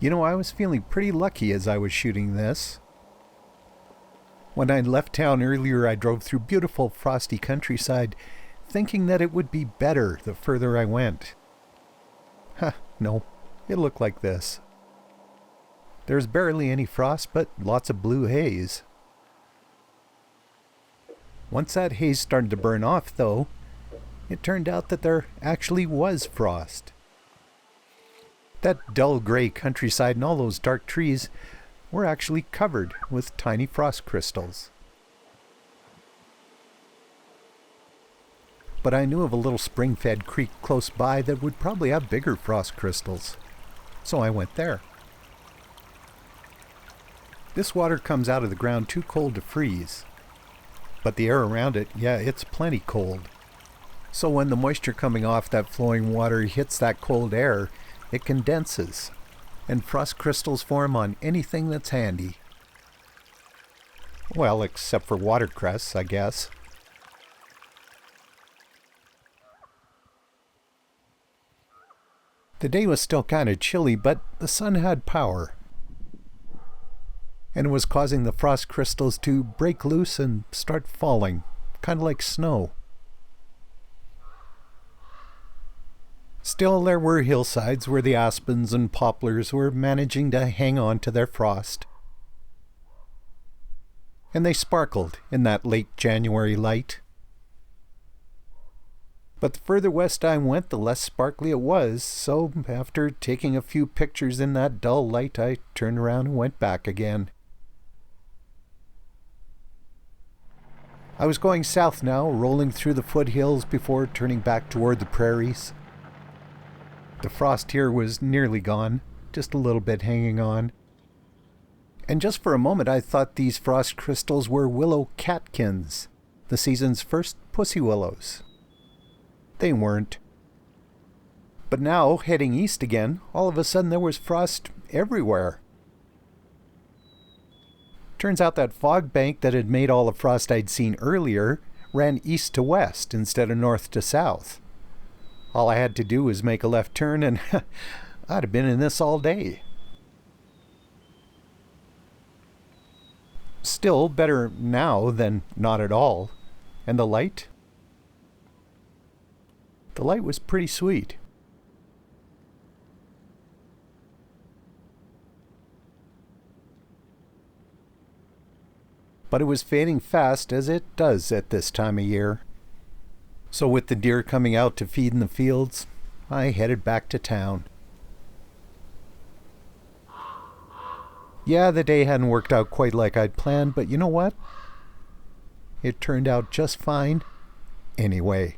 I was feeling pretty lucky as I was shooting this. When I left town earlier, I drove through beautiful frosty countryside, thinking that it would be better the further I went. No, it looked like this. There's barely any frost, but lots of blue haze. Once that haze started to burn off, though, it turned out that there actually was frost. That dull gray countryside and all those dark trees were actually covered with tiny frost crystals. But I knew of a little spring-fed creek close by that would probably have bigger frost crystals, so I went there. This water comes out of the ground too cold to freeze, but the air around it, it's plenty cold. So when the moisture coming off that flowing water hits that cold air, it condenses, and frost crystals form on anything that's handy. Well, except for watercress, I guess. The day was still kind of chilly, but the sun had power, and it was causing the frost crystals to break loose and start falling, kind of like snow. Still, there were hillsides where the aspens and poplars were managing to hang on to their frost. And they sparkled in that late January light. But the further west I went, the less sparkly it was, so after taking a few pictures in that dull light, I turned around and went back again. I was going south now, rolling through the foothills before turning back toward the prairies. The frost here was nearly gone, just a little bit hanging on. And just for a moment I thought these frost crystals were willow catkins, the season's first pussy willows. They weren't. But now, heading east again, all of a sudden there was frost everywhere. Turns out that fog bank that had made all the frost I'd seen earlier ran east to west instead of north to south. All I had to do was make a left turn and I'd have been in this all day. Still better now than not at all. And the light? The light was pretty sweet. But it was fading fast, as it does at this time of year. So with the deer coming out to feed in the fields, I headed back to town. Yeah, the day hadn't worked out quite like I'd planned, but you know what? It turned out just fine anyway.